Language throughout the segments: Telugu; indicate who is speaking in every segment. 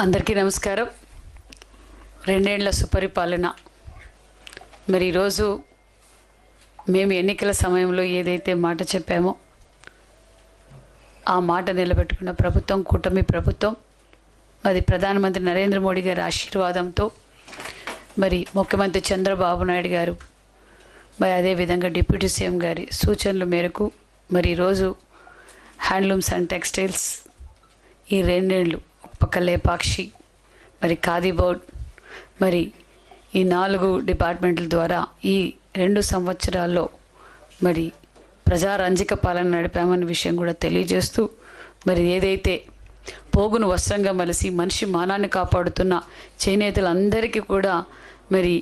Speaker 1: అందరికీ నమస్కారం. రెండేళ్ల సుపరిపాలన. మరి ఈరోజు మేము ఎన్నికల సమయంలో ఏదైతే మాట చెప్పామో ఆ మాట నిలబెట్టుకున్న ప్రభుత్వం కూటమి ప్రభుత్వం, అది ప్రధానమంత్రి నరేంద్ర మోడీ గారి ఆశీర్వాదంతో, మరి ముఖ్యమంత్రి చంద్రబాబు నాయుడు గారు, మరి అదేవిధంగా డిప్యూటీ సీఎం గారి సూచనల మేరకు మరి ఈరోజు హ్యాండ్లూమ్స్ అండ్ టెక్స్టైల్స్ ఈ రెండేళ్ళు, పక్క లేపాక్షి, మరి ఖాదీ బోర్డ్, మరి ఈ 4 డిపార్ట్మెంట్ల ద్వారా ఈ 2 సంవత్సరాల్లో మరి ప్రజారంజక పాలన నడిపామనే విషయం కూడా తెలియజేస్తూ, మరి ఏదైతే పోగును వస్త్రంగా మలిసి మనిషి మానాన్ని కాపాడుతున్న చేనేతలందరికీ కూడా మరి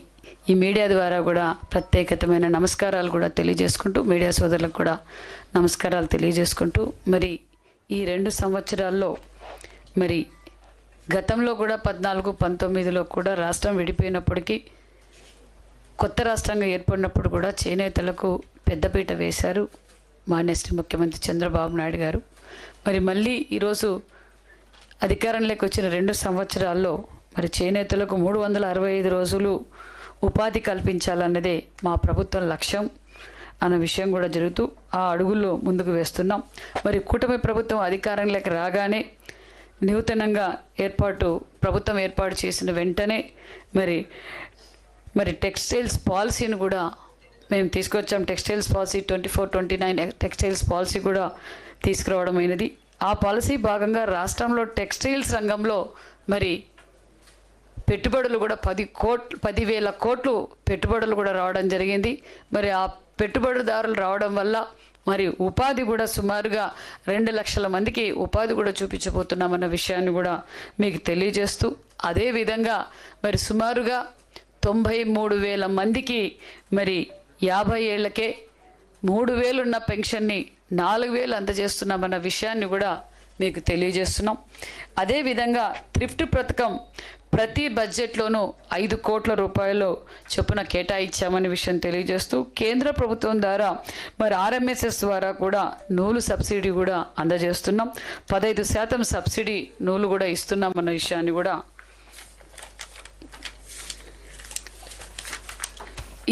Speaker 1: ఈ మీడియా ద్వారా కూడా ప్రత్యేకతమైన నమస్కారాలు కూడా తెలియజేసుకుంటూ, మీడియా సోదరులకు కూడా నమస్కారాలు తెలియజేసుకుంటూ, మరి ఈ 2 సంవత్సరాల్లో మరి గతంలో కూడా 14-19లో కూడా రాష్ట్రం విడిపోయినప్పటికీ, కొత్త రాష్ట్రంగా ఏర్పడినప్పుడు కూడా చేనేతలకు పెద్దపీట వేశారు మాన్యశ్రీ ముఖ్యమంత్రి చంద్రబాబు నాయుడు గారు. మరి మళ్ళీ ఈరోజు అధికారంలోకి వచ్చిన 2 సంవత్సరాల్లో మరి చేనేతలకు 365 రోజులు ఉపాధి కల్పించాలన్నదే మా ప్రభుత్వం లక్ష్యం అన్న విషయం కూడా జరుగుతూ ఆ అడుగుల్లో ముందుకు వేస్తున్నాం. మరి కూటమి ప్రభుత్వం అధికారంలోకి రాగానే నూతనంగా ప్రభుత్వం ఏర్పాటు చేసిన వెంటనే మరి టెక్స్టైల్స్ పాలసీని కూడా మేము తీసుకొచ్చాం. టెక్స్టైల్స్ పాలసీ 24-29 టెక్స్టైల్స్ పాలసీ కూడా తీసుకురావడం అయినది. ఆ పాలసీ భాగంగా రాష్ట్రంలో టెక్స్టైల్స్ రంగంలో మరి పెట్టుబడులు కూడా 10,000 కోట్లు పెట్టుబడులు కూడా రావడం జరిగింది. మరి ఆ పెట్టుబడిదారులు రావడం వల్ల మరి ఉపాధి కూడా సుమారుగా 2 లక్షల మందికి ఉపాధి కూడా చూపించబోతున్నామన్న విషయాన్ని కూడా మీకు తెలియజేస్తూ, అదేవిధంగా మరి సుమారుగా 93,000 మందికి మరి 50 ఏళ్లకే 3,000 ఉన్న పెన్షన్ని 4,000 అందజేస్తున్నామన్న విషయాన్ని కూడా మీకు తెలియజేస్తున్నాం. అదేవిధంగా థ్రిఫ్ట్ పథకం ప్రతి బడ్జెట్లోనూ 5 కోట్ల రూపాయలు చొప్పున కేటాయించామనే విషయం తెలియజేస్తూ, కేంద్ర ప్రభుత్వం ద్వారా మరి RMSS ద్వారా కూడా నూలు సబ్సిడీ కూడా అందజేస్తున్నాం. 15% సబ్సిడీ నూలు కూడా ఇస్తున్నాం అన్న విషయాన్ని కూడా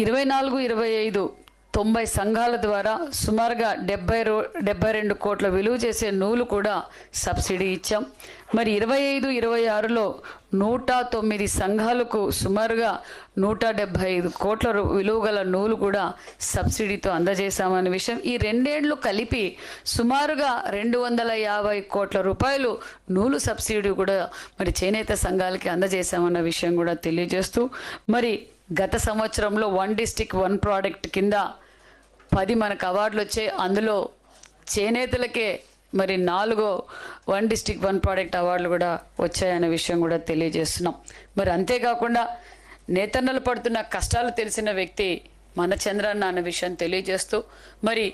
Speaker 1: 24-25 90 సంఘాల ద్వారా సుమారుగా 72 కోట్ల విలువ చేసే నూలు కూడా సబ్సిడీ ఇచ్చాం. మరి 25-26లో 109 సంఘాలకు సుమారుగా 175 కోట్ల విలువ గల నూలు కూడా సబ్సిడీతో అందజేశామనే విషయం, ఈ 2 ఏళ్ళు కలిపి సుమారుగా 250 కోట్ల రూపాయలు నూలు సబ్సిడీ కూడా మరి చేనేత సంఘాలకి అందజేశామన్న విషయం కూడా తెలియజేస్తూ, మరి గత సంవత్సరంలో 1 డిస్ట్రిక్ట్ 1 ప్రోడక్ట్ కింద 10 మనకు అవార్డులు వచ్చాయి. అందులో చేనేతలకే మరి 4 1 డిస్ట్రిక్ట్ 1 ప్రోడక్ట్ అవార్డులు కూడా వచ్చాయనే విషయం కూడా తెలియజేస్తున్నాం. మరి అంతేకాకుండా నేతన్నలు పడుతున్న కష్టాలు తెలిసిన వ్యక్తి మన చంద్రన్న అన్న విషయం తెలియజేస్తూ, మరి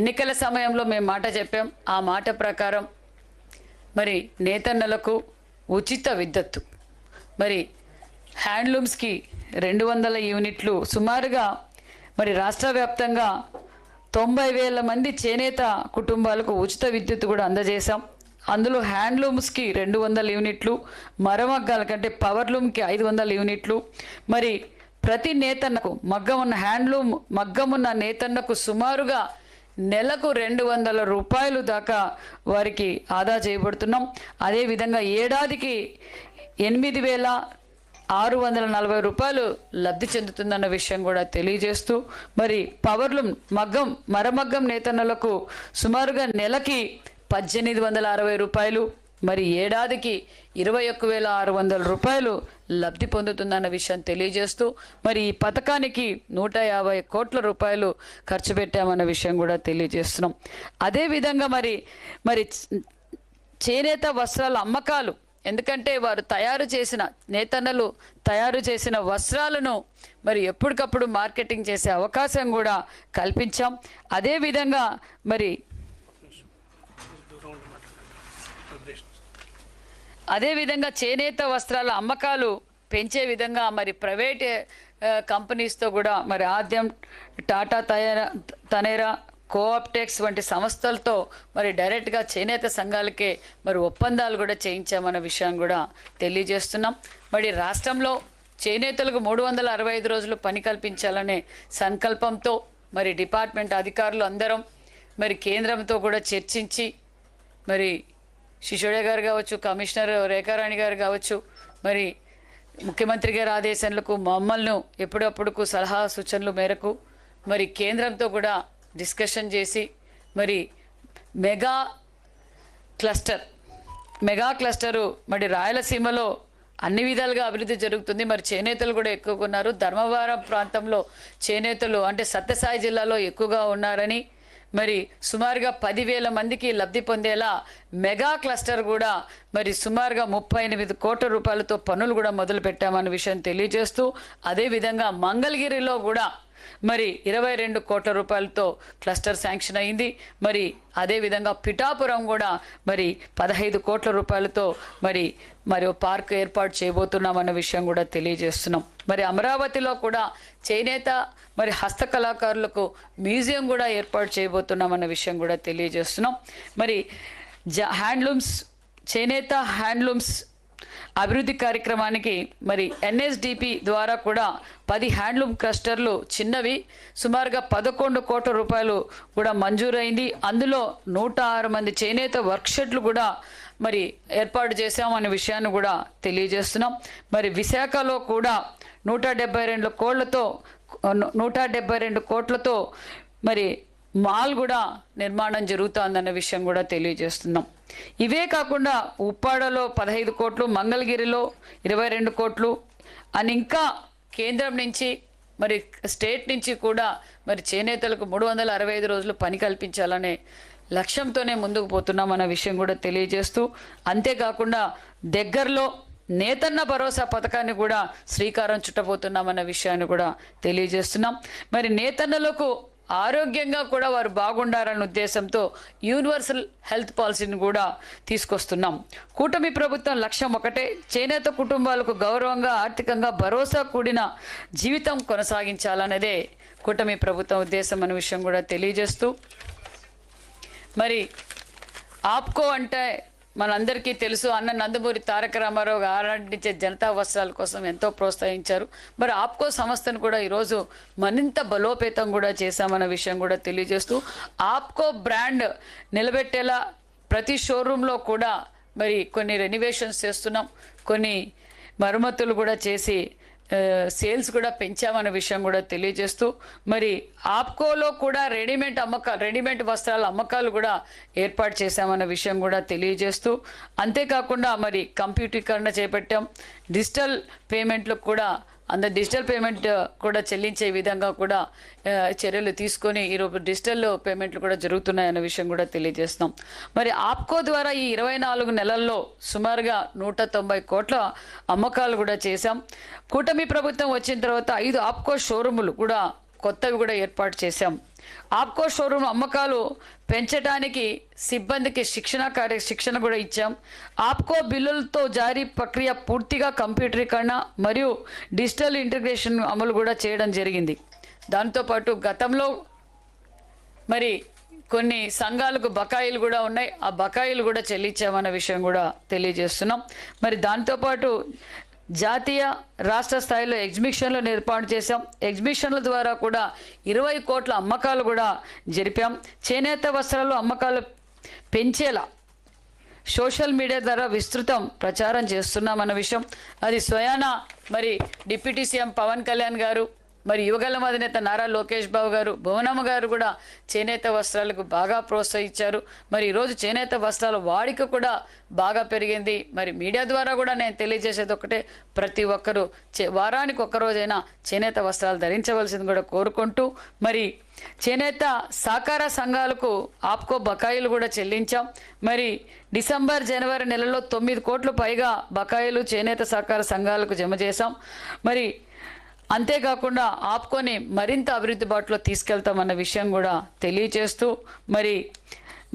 Speaker 1: ఎన్నికల సమయంలో మేము మాట చెప్పాం. ఆ మాట ప్రకారం మరి నేతన్నలకు ఉచిత విద్యుత్తు, మరి హ్యాండ్లూమ్స్కి 200 యూనిట్లు, సుమారుగా మరి రాష్ట్ర వ్యాప్తంగా 90,000 మంది చేనేత కుటుంబాలకు ఉచిత విద్యుత్ కూడా అందజేశాం. అందులో హ్యాండ్లూమ్స్కి 200 యూనిట్లు, మరమగ్గాల కంటే పవర్లూమ్కి 500 యూనిట్లు, మరి ప్రతి నేతన్నకు హ్యాండ్లూమ్ మగ్గం ఉన్న నేతన్నకు సుమారుగా నెలకు 200 రూపాయలు దాకా వారికి ఆదా చేయబడుతున్నాం. అదేవిధంగా ఏడాదికి 8,640 రూపాయలు లబ్ధి చెందుతుందన్న విషయం కూడా తెలియజేస్తూ, మరి పవర్లూమ్ మరమగ్గం నేతన్నలకు సుమారుగా నెలకి 1,860 రూపాయలు, మరి ఏడాదికి 21,600 రూపాయలు లబ్ధి పొందుతుందన్న విషయం తెలియజేస్తూ, మరి ఈ పథకానికి 150 కోట్ల రూపాయలు ఖర్చు పెట్టామన్న విషయం కూడా తెలియజేస్తున్నాం. అదేవిధంగా మరి చేనేత వస్త్రాల అమ్మకాలు, ఎందుకంటే వారు నేతన్నలు తయారు చేసిన వస్త్రాలను మరి ఎప్పటికప్పుడు మార్కెటింగ్ చేసే అవకాశం కూడా కల్పించాం. అదేవిధంగా చేనేత వస్త్రాల అమ్మకాలు పెంచే విధంగా మరి ప్రైవేట్ కంపెనీస్తో కూడా మరి ఆద్యం, టాటా తనేరా, కోఆప్టెక్స్ వంటి సంస్థలతో మరి డైరెక్ట్గా చేనేత సంఘాలకే మరి ఒప్పందాలు కూడా చేయించామన్న విషయాన్ని కూడా తెలియజేస్తున్నాం. మరి రాష్ట్రంలో చేనేతలకు 365 రోజులు పని కల్పించాలనే సంకల్పంతో మరి డిపార్ట్మెంట్ అధికారులు అందరం మరి కేంద్రంతో కూడా చర్చించి మరి శిశోడే గారు కావచ్చు, కమిషనర్ రేఖారాణి గారు కావచ్చు, మరి ముఖ్యమంత్రి గారి ఆదేశాలకు మమ్మల్ని ఎప్పుడప్పుడు సలహా సూచనల మేరకు మరి కేంద్రంతో కూడా డిస్కషన్ చేసి మరి మెగా క్లస్టరు మరి రాయలసీమలో అన్ని విధాలుగా అభివృద్ధి జరుగుతుంది. మరి చేనేతలు కూడా ఎక్కువగా ఉన్నారు. ధర్మవరం ప్రాంతంలో చేనేతలు అంటే సత్యసాయి జిల్లాలో ఎక్కువగా ఉన్నారని మరి సుమారుగా 10,000 మందికి లబ్ధి పొందేలా మెగా క్లస్టర్ కూడా మరి సుమారుగా 38 కోట్ల రూపాయలతో పనులు కూడా మొదలు పెట్టామన్న విషయం తెలియజేస్తూ, అదేవిధంగా మంగళగిరిలో కూడా మరి 22 కోట్ల రూపాయలతో క్లస్టర్ శాంక్షన్ అయింది. మరి అదేవిధంగా పిఠాపురం కూడా మరి 15 కోట్ల రూపాయలతో మరి పార్క్ ఏర్పాటు చేయబోతున్నామన్న విషయం కూడా తెలియజేస్తున్నాం. మరి అమరావతిలో కూడా చేనేత మరి హస్తకళాకారులకు మ్యూజియం కూడా ఏర్పాటు చేయబోతున్నామన్న విషయం కూడా తెలియజేస్తున్నాం. మరి చేనేత హ్యాండ్లూమ్స్ అభివృద్ధి కార్యక్రమానికి మరి ఎన్ఎస్డిపి ద్వారా కూడా 10 హ్యాండ్లూమ్ క్లస్టర్లు చిన్నవి సుమారుగా 11 కోట్ల రూపాయలు కూడా మంజూరైంది. అందులో 106 మంది చేనేత వర్క్షెట్లు కూడా మరి ఏర్పాటు చేశామనే విషయాన్ని కూడా తెలియజేస్తున్నాం. మరి విశాఖలో కూడా 172 కోట్లతో మరి మాల్ కూడా నిర్మాణం జరుగుతుందన్న విషయం కూడా తెలియజేస్తున్నాం. ఇవే కాకుండా ఉప్పాడలో 15 కోట్లు, మంగళగిరిలో 22 కోట్లు అని ఇంకా కేంద్రం నుంచి మరి స్టేట్ నుంచి కూడా మరి చేనేతలకు 365 రోజులు పని కల్పించాలనే లక్ష్యంతోనే ముందుకు పోతున్నామన్న విషయం కూడా తెలియజేస్తూ, అంతేకాకుండా దగ్గరలో నేతన్న భరోసా పథకాన్ని కూడా శ్రీకారం చుట్టబోతున్నామన్న విషయాన్ని కూడా తెలియజేస్తున్నాం. మరి నేతన్నలకు ఆరోగ్యంగా కూడా వారు బాగుండాలన్న ఉద్దేశంతో యూనివర్సల్ హెల్త్ పాలసీని కూడా తీసుకొస్తున్నాం. కూటమి ప్రభుత్వం లక్ష్యం ఒకటే, చేనేత కుటుంబాలకు గౌరవంగా ఆర్థికంగా భరోసా కూడిన జీవితం కొనసాగించాలన్నదే కూటమి ప్రభుత్వం ఉద్దేశం అనే విషయం కూడా తెలియజేస్తూ, మరి ఆప్కో అంటే మనందరికీ తెలుసు, అన్న నందమూరి తారక రామారావు ఆరాధించే జనతా వస్త్రాల కోసం ఎంతో ప్రోత్సహించారు. మరి ఆప్కో సంస్థను కూడా ఈరోజు మరింత బలోపేతం కూడా చేశామన్న విషయం కూడా తెలియజేస్తూ, ఆప్కో బ్రాండ్ నిలబెట్టేలా ప్రతి షోరూంలో కూడా మరి కొన్ని రెనోవేషన్స్ చేస్తున్నాం, కొన్ని మరమ్మతులు కూడా చేసి సేల్స్ కూడా పెంచామన్న విషయం కూడా తెలియజేస్తూ, మరి ఆప్కోలో కూడా రెడీమేడ్ వస్త్రాల అమ్మకాలు కూడా ఏర్పాటు చేశామన్న విషయం కూడా తెలియజేస్తూ, అంతేకాకుండా మరి కంప్యూటీకరణ చేపట్టాం. డిజిటల్ పేమెంట్లకు కూడా డిజిటల్ పేమెంట్ కూడా చెల్లించే విధంగా కూడా చర్యలు తీసుకొని ఈరోజు డిజిటల్ పేమెంట్లు కూడా జరుగుతున్నాయన్న విషయం కూడా తెలియజేస్తున్నాం. మరి ఆప్కో ద్వారా ఈ 24 నెలల్లో సుమారుగా 190 కోట్ల అమ్మకాలు కూడా చేశాం. కూటమి ప్రభుత్వం వచ్చిన తర్వాత 5 ఆప్కో షోరూములు కూడా కొత్తవి కూడా ఏర్పాటు చేశాం. ఆప్కో షోరూమ్ అమ్మకాలు పెంచడానికి సిబ్బందికి శిక్షణ కూడా ఇచ్చాం. ఆప్కో బిల్లులతో జారీ ప్రక్రియ పూర్తిగా కంప్యూటరీకరణ మరియు డిజిటల్ ఇంటిగ్రేషన్ అమలు కూడా చేయడం జరిగింది. దాంతోపాటు గతంలో మరి కొన్ని సంఘాలకు బకాయిలు కూడా ఉన్నాయి, ఆ బకాయిలు కూడా చెల్లించామన్న విషయం కూడా తెలియజేస్తున్నాం. మరి దాంతోపాటు జాతీయ రాష్ట్ర స్థాయిలో ఎగ్జిబిషన్లను ఏర్పాటు చేశాం. ఎగ్జిబిషన్ల ద్వారా కూడా 20 కోట్ల అమ్మకాలు కూడా జరిపాం. చేనేత వస్త్రాలు అమ్మకాలు పెంచేలా సోషల్ మీడియా ద్వారా విస్తృతం ప్రచారం చేస్తున్నామన్న విషయం అది స్వయాన మరి డిప్యూటీ సీఎం పవన్ కళ్యాణ్ గారు, మరి యువగలం అధినేత నారా లోకేష్ బాబు గారు, భువనమ్మ గారు కూడా చేనేత వస్త్రాలకు బాగా ప్రోత్సహించారు. మరి ఈరోజు చేనేత వస్త్రాల వాడిక కూడా బాగా పెరిగింది. మరి మీడియా ద్వారా కూడా నేను తెలియజేసేది ఒకటే, ప్రతి ఒక్కరూ వారానికి ఒక్కరోజైనా చేనేత వస్త్రాలు ధరించవలసింది కూడా కోరుకుంటూ, మరి చేనేత సహకార సంఘాలకు ఆప్కో బకాయిలు కూడా చెల్లించాం. మరి డిసెంబర్ జనవరి నెలలో 9 కోట్ల పైగా బకాయిలు చేనేత సహకార సంఘాలకు జమ చేశాం. మరి అంతేకాకుండా ఆప్కోని మరింత అభివృద్ధి బాటలో తీసుకెళ్తామన్న విషయం కూడా తెలియజేస్తూ,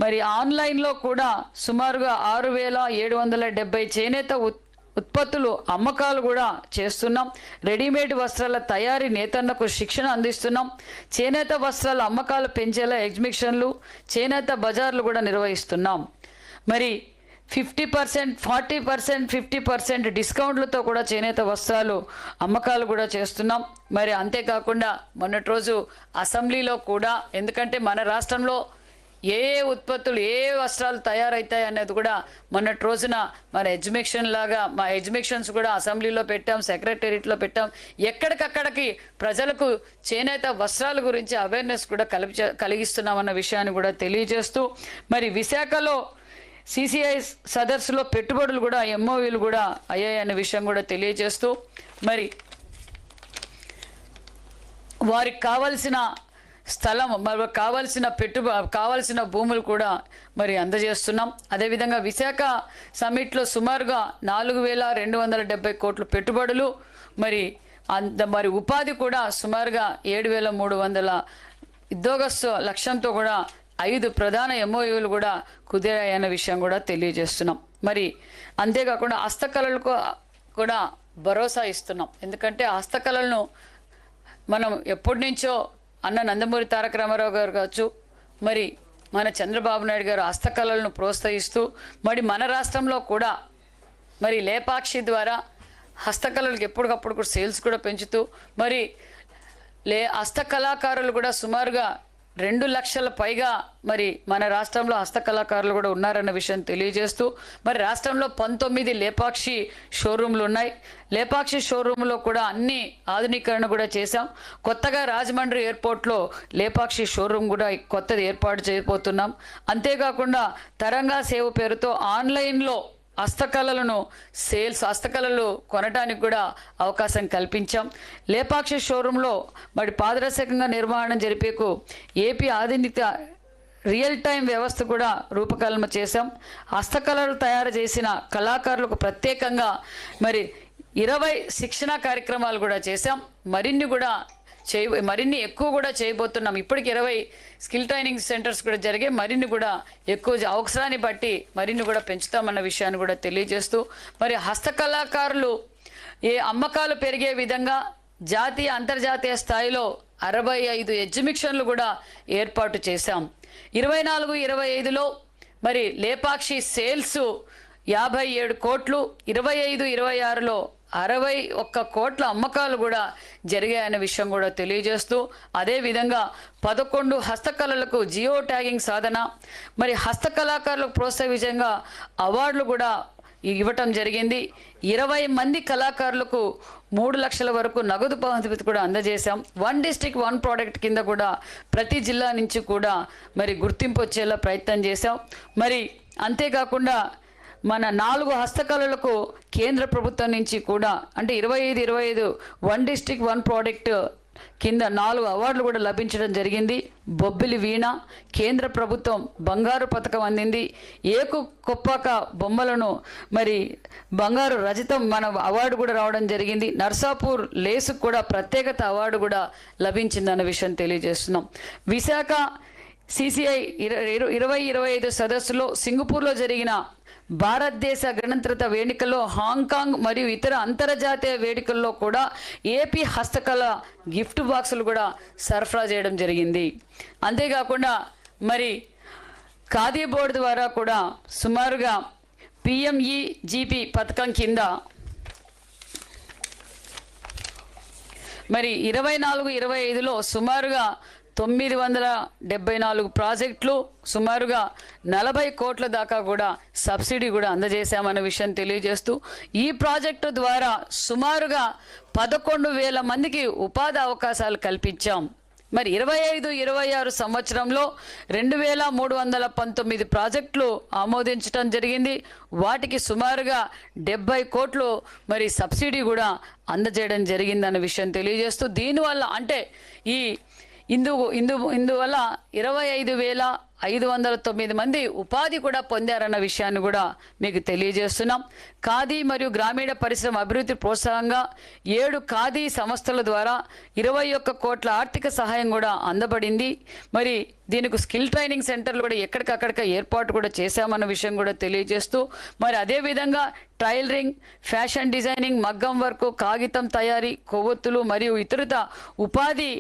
Speaker 1: మరి ఆన్లైన్లో కూడా సుమారుగా 6,770 చేనేత ఉత్పత్తులు అమ్మకాలు కూడా చేస్తున్నాం. రెడీమేడ్ వస్త్రాల తయారీ నేతన్నకు శిక్షణ అందిస్తున్నాం. చేనేత వస్త్రాల అమ్మకాలు పెంచేలా ఎగ్జిబిషన్లు, చేనేత బజార్లు కూడా నిర్వహిస్తున్నాం. మరి 50%, 40%, 50% డిస్కౌంట్లతో కూడా చేనేత వస్త్రాలు అమ్మకాలు కూడా చేస్తున్నాం. మరి అంతేకాకుండా మొన్నటి రోజు అసెంబ్లీలో కూడా, ఎందుకంటే మన రాష్ట్రంలో ఏ ఉత్పత్తులు ఏ వస్త్రాలు తయారవుతాయి అనేది కూడా మొన్నటి రోజున మన మా ఎగ్జిబిషన్స్ కూడా అసెంబ్లీలో పెట్టాం, సెక్రటేరియట్లో పెట్టాం. ఎక్కడికక్కడికి ప్రజలకు చేనేత వస్త్రాల గురించి అవేర్నెస్ కూడా కలిగిస్తున్నామన్న విషయాన్ని కూడా తెలియజేస్తూ, మరి విశాఖలో CCI సదస్సులో పెట్టుబడులు కూడా MOUలు కూడా అయ్యాయన్న విషయం కూడా తెలియజేస్తూ, మరి వారికి కావలసిన స్థలం, మరి కావాల్సిన భూములు కూడా మరి అందజేస్తున్నాం. అదేవిధంగా విశాఖ సమిట్లో సుమారుగా 4,270 కోట్ల పెట్టుబడులు, మరి ఉపాధి కూడా సుమారుగా 7,300 ఉద్యోగస్తు లక్ష్యంతో కూడా 5 ప్రధాన MOUలు కూడా కుదిరాయన్న విషయం కూడా తెలియజేస్తున్నాం. మరి అంతేకాకుండా హస్తకళలకు కూడా భరోసా ఇస్తున్నాం. ఎందుకంటే హస్తకళలను మనం ఎప్పటి నుంచో అన్న నందమూరి తారక రామారావు గారు కావచ్చు, మరి మన చంద్రబాబు నాయుడు గారు హస్తకళలను ప్రోత్సహిస్తూ, మరి మన రాష్ట్రంలో కూడా మరి లేపాక్షి ద్వారా హస్తకళలకు ఎప్పటికప్పుడు కూడా సేల్స్ కూడా పెంచుతూ, మరి హస్తకళాకారులు కూడా సుమారుగా 2 లక్షల పైగా మరి మన రాష్ట్రంలో హస్తకళాకారులు కూడా ఉన్నారన్న విషయం తెలియజేస్తూ, మరి రాష్ట్రంలో 19 లేపాక్షి షోరూంలు ఉన్నాయి. లేపాక్షి షోరూంలో కూడా అన్ని ఆధునీకరణ కూడా చేశాం. కొత్తగా రాజమండ్రి ఎయిర్పోర్ట్లో లేపాక్షి షోరూం కూడా కొత్తది ఏర్పాటు చేయబోతున్నాం. అంతేకాకుండా తరంగా సేవ పేరుతో ఆన్లైన్లో హస్తకళలు కొనడానికి కూడా అవకాశం కల్పించాం. లేపాక్షి షోరూంలో మరి పారదర్శకంగా నిర్వహణ జరిపేకు ఏపీ ఆధునిక రియల్ టైం వ్యవస్థ కూడా రూపకల్పన చేశాం. హస్తకళలు తయారు చేసిన కళాకారులకు ప్రత్యేకంగా మరి 20 శిక్షణా కార్యక్రమాలు కూడా చేశాం. మరిన్ని ఎక్కువ కూడా చేయబోతున్నాం. ఇప్పటికి 20 స్కిల్ ట్రైనింగ్ సెంటర్స్ కూడా జరిగాయి. మరిన్ని కూడా ఎక్కువ అవసరాన్ని బట్టి మరిన్ని కూడా పెంచుతామన్న విషయాన్ని కూడా తెలియజేస్తూ, మరి హస్తకళాకారులు అమ్మకాలు పెరిగే విధంగా జాతీయ అంతర్జాతీయ స్థాయిలో 65 ఎగ్జిబిషన్లు కూడా ఏర్పాటు చేశాం. 24-25లో మరి లేపాక్షి సేల్స్ 57 కోట్లు, 25-26లో 61 కోట్ల అమ్మకాలు కూడా జరిగాయన్న విషయం కూడా తెలియజేస్తూ, అదేవిధంగా 11 హస్తకళలకు జియో ట్యాగింగ్ సాధన, మరి హస్తకళాకారులకు ప్రోత్సహించగా అవార్డులు కూడా ఇవ్వటం జరిగింది. 20 మంది కళాకారులకు 3 లక్షల వరకు నగదు బహుమతి కూడా అందజేశాం. 1 డిస్ట్రిక్ట్ 1 ప్రోడక్ట్ కింద కూడా ప్రతి జిల్లా నుంచి కూడా మరి గుర్తింపు వచ్చేలా ప్రయత్నం చేశాం. మరి అంతేకాకుండా మన 4 హస్తకళలకు కేంద్ర ప్రభుత్వం నుంచి కూడా అంటే 25 1 డిస్ట్రిక్ట్ 1 ప్రోడక్ట్ కింద 4 అవార్డులు కూడా లభించడం జరిగింది. బొబ్బిలి వీణ కేంద్ర ప్రభుత్వం బంగారు పథకం అందింది. ఏకు కొప్పాక బొమ్మలను మరి బంగారు రజతం మన అవార్డు కూడా రావడం జరిగింది. నర్సాపూర్ లేసుకు కూడా ప్రత్యేకత అవార్డు కూడా లభించిందన్న విషయం తెలియజేస్తున్నాం. విశాఖ CCI 2025 సదస్సులో సింగపూర్లో జరిగిన భారతదేశ గణతంత్ర వేడుకల్లో హాంకాంగ్ మరియు ఇతర అంతర్జాతీయ వేడుకల్లో కూడా ఏపీ హస్తకళ గిఫ్ట్ బాక్సులు కూడా సరఫరా చేయడం జరిగింది. అంతేకాకుండా మరి ఖాదీ బోర్డు ద్వారా కూడా సుమారుగా PMEGP పథకం కింద మరి 24-25లో సుమారుగా 974 ప్రాజెక్టులు సుమారుగా 40 కోట్ల దాకా కూడా సబ్సిడీ కూడా అందజేశామన్న విషయం తెలియజేస్తూ, ఈ ప్రాజెక్టు ద్వారా సుమారుగా 11,000 మందికి ఉపాధి అవకాశాలు కల్పించాం. మరి 25-26 సంవత్సరంలో 2,319 ప్రాజెక్టులు ఆమోదించడం జరిగింది. వాటికి సుమారుగా 70 కోట్లు మరి సబ్సిడీ కూడా అందజేయడం జరిగిందన్న విషయం తెలియజేస్తూ, దీనివల్ల అంటే ఇందువల్ల 509 మంది ఉపాధి కూడా పొందారన్న విషయాన్ని కూడా మీకు తెలియజేస్తున్నాం. ఖాదీ మరియు గ్రామీణ పరిశ్రమ అభివృద్ధి ప్రోత్సాహంగా 7 ఖాదీ సంస్థల ద్వారా 21 కోట్ల ఆర్థిక సహాయం కూడా అందబడింది. మరి దీనికి స్కిల్ ట్రైనింగ్ సెంటర్లు కూడా ఎక్కడికక్కడ ఏర్పాటు కూడా చేశామన్న విషయం కూడా తెలియజేస్తూ, మరి అదేవిధంగా టైలరింగ్, ఫ్యాషన్ డిజైనింగ్, మగ్గం వర్క్, కాగితం తయారీ, కొవ్వొత్తులు మరియు ఇతరత ఉపాధి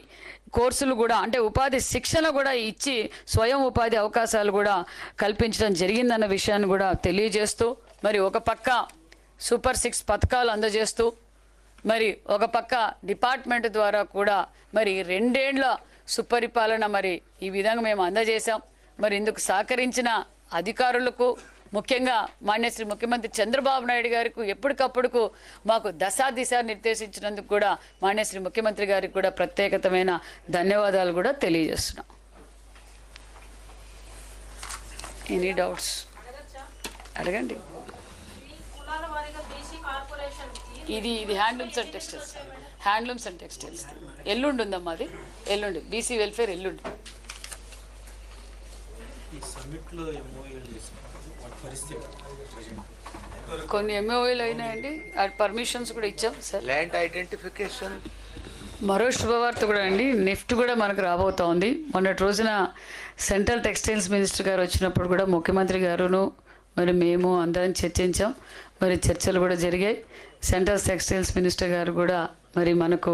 Speaker 1: కోర్సులు కూడా అంటే ఉపాధి శిక్షణ కూడా ఇచ్చి స్వయం ఉపాధి అవకాశాలు కూడా కల్పించడం జరిగిందన్న విషయాన్ని కూడా తెలియజేస్తూ, మరి ఒక పక్క సూపర్ 6 పథకాలు అందజేస్తూ, మరి ఒక పక్క డిపార్ట్మెంట్ ద్వారా కూడా మరి 2 ఏళ్ల సుపరిపాలన మరి ఈ విధంగా మేము అందజేశాం. మరి ఇందుకు సహకరించిన అధికారులకు, ముఖ్యంగా మాన్యశ్రీ ముఖ్యమంత్రి చంద్రబాబు నాయుడు గారికి ఎప్పటికప్పుడు మాకు దశ నిర్దేశించినందుకు కూడా మాన్యశ్రీ ముఖ్యమంత్రి గారికి కూడా ప్రత్యేకమైన ధన్యవాదాలు కూడా తెలియజేస్తున్నాం. ఎనీ డౌట్స్ అడగండి. ఇది handlooms and textiles, handlooms and textiles. ఎల్లుండి ఉందమ్మా, అది ఎల్లుండి బీసీ వెల్ఫేర్ ఎల్లుండి. కొన్ని ఎంఓఏలు అయినాయండి, పర్మిషన్స్ కూడా ఇచ్చాం సార్.
Speaker 2: ల్యాండ్ ఐడెంటిఫికేషన్
Speaker 1: మరో శుభవార్త కూడా అండి, నిఫ్ట్ కూడా మనకు రాబోతోంది. మొన్నటి రోజున సెంట్రల్ టెక్స్టైల్స్ మినిస్టర్ గారు వచ్చినప్పుడు కూడా ముఖ్యమంత్రి గారును మరి మేము అందరం చర్చించాం. మరి చర్చలు కూడా జరిగాయి. సెంట్రల్ టెక్స్టైల్స్ మినిస్టర్ గారు కూడా మరి మనకు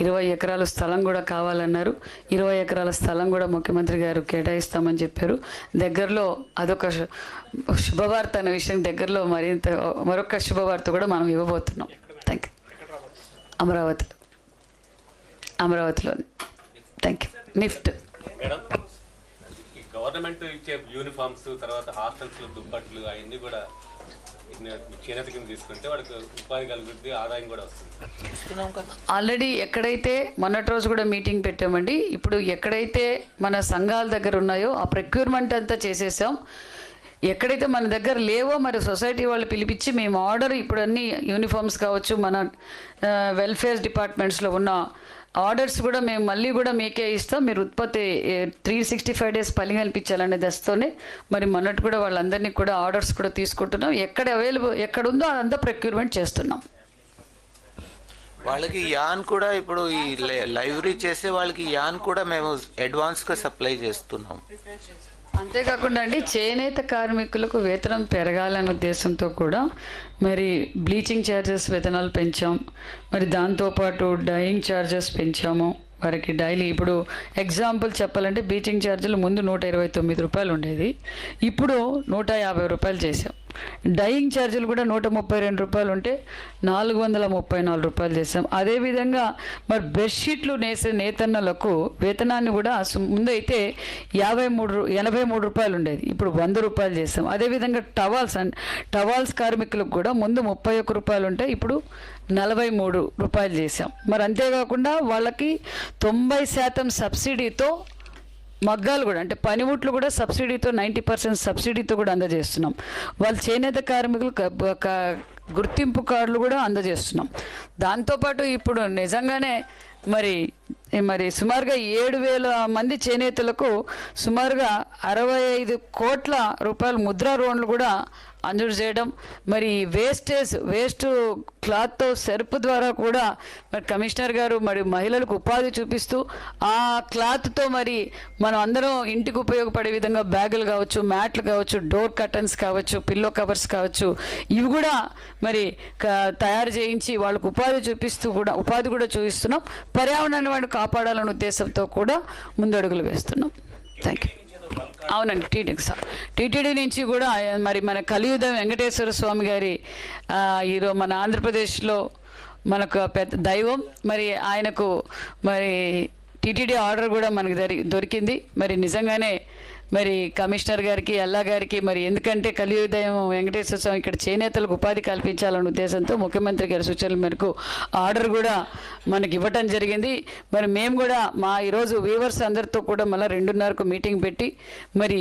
Speaker 1: 20 ఎకరాల స్థలం కూడా కావాలన్నారు. 20 ఎకరాల స్థలం కూడా ముఖ్యమంత్రి గారు కేటాయిస్తామని చెప్పారు. దగ్గరలో అదొక శుభవార్త అనే విషయం, దగ్గరలో మరొక శుభవార్త కూడా మనం ఇవ్వబోతున్నాం. Thank you. అమరావతిలోని థ్యాంక్ యూ. నిఫ్ట్
Speaker 3: గవర్నమెంట్ ఇచ్చే యూనిఫామ్స్, తర్వాత హాస్టల్స్ దుప్పట్లు అవన్నీ కూడా చేనేత కింద తీసుకుంటే వాడికి ఉపాధి కలుగుతుంది, ఆదాయం కూడా వస్తుంది.
Speaker 1: ఆల్రెడీ ఎక్కడైతే మొన్నటి రోజు కూడా మీటింగ్ పెట్టామండి. ఇప్పుడు ఎక్కడైతే మన సంఘాల దగ్గర ఉన్నాయో ఆ ప్రొక్యూర్మెంట్ అంతా చేసేసాం. ఎక్కడైతే మన దగ్గర లేవో మరి సొసైటీ వాళ్ళు పిలిపించి మేము ఆర్డర్, ఇప్పుడు అన్ని యూనిఫామ్స్ కావచ్చు, మన వెల్ఫేర్ డిపార్ట్మెంట్స్లో ఉన్న ఆర్డర్స్ కూడా మేము మళ్ళీ కూడా మీకే ఇస్తాం. మీరు ఉత్పత్తి 365 days పని కల్పించాలనే దశతోనే మరి మొన్నటి కూడా వాళ్ళందరినీ కూడా ఆర్డర్స్ కూడా తీసుకుంటున్నాం. ఎక్కడ అవైలబుల్ ఎక్కడ ఉందో అదంతా ప్రొక్యూర్మెంట్ చేస్తున్నాం.
Speaker 2: వాళ్ళకి యాన్ కూడా ఇప్పుడు ఈ లైబ్రరీ చేసే వాళ్ళకి యాన్ కూడా మేము అడ్వాన్స్గా సప్లై చేస్తున్నాం.
Speaker 1: అంతేకాకుండా అండి, చేనేత కార్మికులకు వేతనం పెరగాలనే ఉద్దేశంతో కూడా మరి బ్లీచింగ్ ఛార్జెస్ వేతనాలు పెంచాం. మరి దాంతోపాటు డైయింగ్ ఛార్జెస్ పెంచాము. వారికి డైలీ ఇప్పుడు ఎగ్జాంపుల్ చెప్పాలంటే బ్లీచింగ్ ఛార్జీలు ముందు 129 రూపాయలు ఉండేది, ఇప్పుడు 150 రూపాయలు చేసాం. డైయింగ్ ఛార్జీలు కూడా 132 రూపాయలు ఉంటే 434 రూపాయలు చేసాం. అదేవిధంగా మరి బెడ్షీట్లు నేసే నేతన్నలకు వేతనాన్ని కూడా ముందు అయితే 83 రూపాయలు ఉండేది, ఇప్పుడు 100 రూపాయలు చేసాం. అదేవిధంగా టవాల్స్ కార్మికులకు కూడా ముందు 31 రూపాయలు ఉంటే ఇప్పుడు 43 రూపాయలు చేసాం. మరి అంతేకాకుండా వాళ్ళకి 90% సబ్సిడీతో మగ్గాలు కూడా అంటే పనిముట్లు కూడా సబ్సిడీతో 90% సబ్సిడీతో కూడా అందజేస్తున్నాం. వాళ్ళ చేనేత కార్మికులు గుర్తింపు కార్డులు కూడా అందజేస్తున్నాం. దాంతోపాటు ఇప్పుడు నిజంగానే మరి సుమారుగా 7,000 మంది చేనేతలకు సుమారుగా 65 కోట్ల రూపాయల ముద్రా లోన్లు కూడా మంజూరు చేయడం. మరి వేస్ట్ క్లాత్తో సెర్ప్ ద్వారా కూడా మరి కమిషనర్ గారు మరి మహిళలకు ఉపాధి చూపిస్తూ ఆ క్లాత్తో మరి మనం అందరం ఇంటికి ఉపయోగపడే విధంగా బ్యాగులు కావచ్చు, మ్యాట్లు కావచ్చు, డోర్ కర్టన్స్ కావచ్చు, పిల్లో కవర్స్ కావచ్చు, ఇవి కూడా మరి తయారు చేయించి వాళ్ళకు ఉపాధి కూడా చూపిస్తున్నాం. పర్యావరణాన్ని వాడిని కాపాడాలనే ఉద్దేశంతో కూడా ముందడుగులు వేస్తున్నాం. Thank you. అవునండి, టీటీడీ నుంచి కూడా మరి మన కలియుగ వెంకటేశ్వర స్వామి గారి ఈరోజు మన ఆంధ్రప్రదేశ్లో మనకు పెద్ద దైవం. మరి ఆయనకు మరి టీటీడీ ఆర్డర్ కూడా మనకు దొరికింది. మరి నిజంగానే మరి కమిషనర్ గారికి, అల్లా గారికి మరి ఎందుకంటే కలియుదయం వెంకటేశ్వర స్వామి ఇక్కడ చేనేతలకు ఉపాధి కల్పించాలనే ఉద్దేశంతో ముఖ్యమంత్రి గారి సూచనల మేరకు ఆర్డర్ కూడా మనకి ఇవ్వటం జరిగింది. మరి మేము కూడా ఈరోజు వీవర్స్ అందరితో కూడా మళ్ళీ 2:30కు మీటింగ్ పెట్టి మరి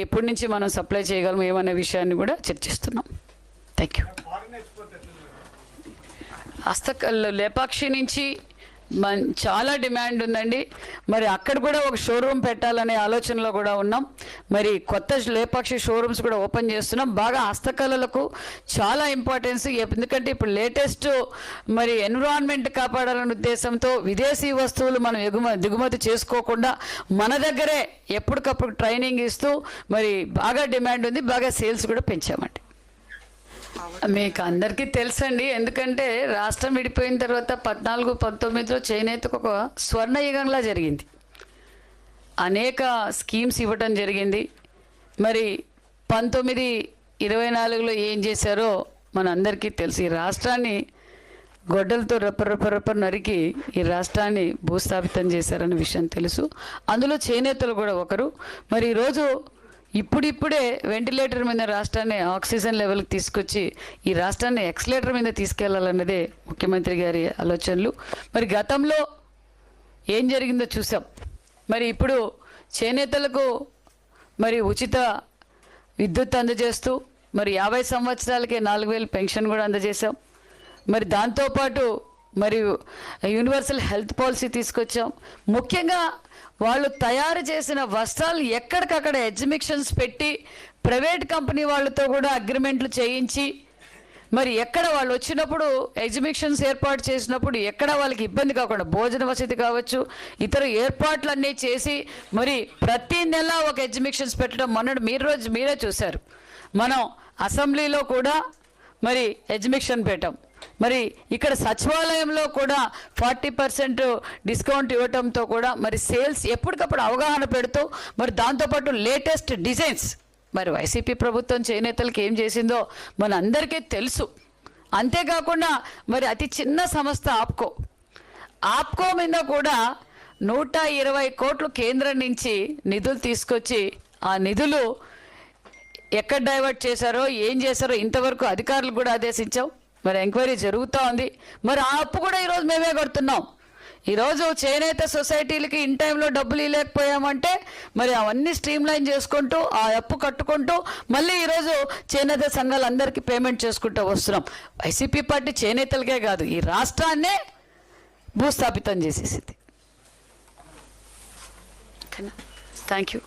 Speaker 1: ఎప్పటి నుంచి మనం సప్లై చేయగలము ఏమనే విషయాన్ని కూడా చర్చిస్తున్నాం. Thank you. లేపాక్షి నుంచి చాలా డిమాండ్ ఉందండి. మరి అక్కడ కూడా ఒక షోరూమ్ పెట్టాలనే ఆలోచనలో కూడా ఉన్నాం. మరి కొత్త లేపాక్షి షోరూమ్స్ కూడా ఓపెన్ చేస్తున్నాం. బాగా హస్తకళలకు చాలా ఇంపార్టెన్స్, ఎందుకంటే ఇప్పుడు లేటెస్ట్ మరి ఎన్విరాన్మెంట్ కాపాడాలనే ఉద్దేశంతో విదేశీ వస్తువులు మనం దిగుమతి చేసుకోకుండా మన దగ్గరే ఎప్పటికప్పుడు ట్రైనింగ్ ఇస్తూ మరి బాగా డిమాండ్ ఉంది. బాగా సేల్స్ కూడా పెంచామండి. మీకు అందరికీ తెలుసండి, ఎందుకంటే రాష్ట్రం విడిపోయిన తర్వాత 14-19లో చేనేతకు ఒక స్వర్ణయుగంలా జరిగింది. అనేక స్కీమ్స్ ఇవ్వటం జరిగింది. మరి 19-24లో ఏం చేశారో మన అందరికీ తెలుసు. ఈ రాష్ట్రాన్ని గొడ్డలతో రెప్ప నరికి ఈ రాష్ట్రాన్ని భూస్థాపితం చేశారనే విషయం తెలుసు. అందులో చేనేతలు కూడా ఒకరు. మరి ఈరోజు ఇప్పుడిప్పుడే వెంటిలేటర్ మీద రాష్ట్రాన్ని ఆక్సిజన్ లెవెల్కి తీసుకొచ్చి ఈ రాష్ట్రాన్ని ఎక్సలేటర్ మీద తీసుకెళ్లాలన్నదే ముఖ్యమంత్రి గారి ఆలోచనలు. మరి గతంలో ఏం జరిగిందో చూసాం. మరి ఇప్పుడు చేనేతలకు మరి ఉచిత విద్యుత్ అందజేస్తూ మరి 50 సంవత్సరాలకే 4,000 పెన్షన్ కూడా అందజేశాం. మరి దాంతోపాటు మరి యూనివర్సల్ హెల్త్ పాలసీ తీసుకొచ్చాం. ముఖ్యంగా వాళ్ళు తయారు చేసిన వస్త్రాలు ఎక్కడికక్కడ ఎగ్జిబిషన్స్ పెట్టి ప్రైవేట్ కంపెనీ వాళ్ళతో కూడా అగ్రిమెంట్లు చేయించి మరి ఎక్కడ వాళ్ళు వచ్చినప్పుడు ఎగ్జిబిషన్స్ ఏర్పాటు చేసినప్పుడు ఎక్కడ వాళ్ళకి ఇబ్బంది కాకుండా భోజన వసతి కావచ్చు, ఇతర ఏర్పాట్లన్నీ చేసి మరి ప్రతి నెల ఒక ఎగ్జిబిషన్స్ పెట్టడం మొన్నటి మీరే చూశారు. మనం అసెంబ్లీలో కూడా మరి ఎగ్జిబిషన్ పెట్టాం. మరి ఇక్కడ సచివాలయంలో కూడా 40% డిస్కౌంట్ ఇవ్వటంతో కూడా మరి సేల్స్ ఎప్పటికప్పుడు అవగాహన పెడుతూ మరి దాంతోపాటు లేటెస్ట్ డిజైన్స్ మరి వైసీపీ ప్రభుత్వం చేనేతలకు ఏం చేసిందో మన అందరికీ తెలుసు. అంతేకాకుండా మరి అతి చిన్న సంస్థ ఆప్కో మీద కూడా 120 కోట్లు కేంద్రం నుంచి నిధులు తీసుకొచ్చి ఆ నిధులు ఎక్కడ డైవర్ట్ చేశారో ఏం చేశారో ఇంతవరకు అధికారులు కూడా ఆదేశించాం. మరి ఎంక్వైరీ జరుగుతూ ఉంది. మరి ఆ అప్పు కూడా ఈరోజు మేమే కడుతున్నాం. ఈరోజు చేనేత సొసైటీలకి ఇన్ టైంలో డబ్బులు ఇవ్వలేకపోయామంటే మరి అవన్నీ స్ట్రీమ్లైన్ చేసుకుంటూ ఆ అప్పు కట్టుకుంటూ మళ్ళీ ఈరోజు చేనేత సంఘాలందరికీ పేమెంట్ చేసుకుంటూ వస్తున్నాం. వైసీపీ పార్టీ చేనేతలకే కాదు ఈ రాష్ట్రాన్నే భూస్థాపితం చేసేసింది. Thank you.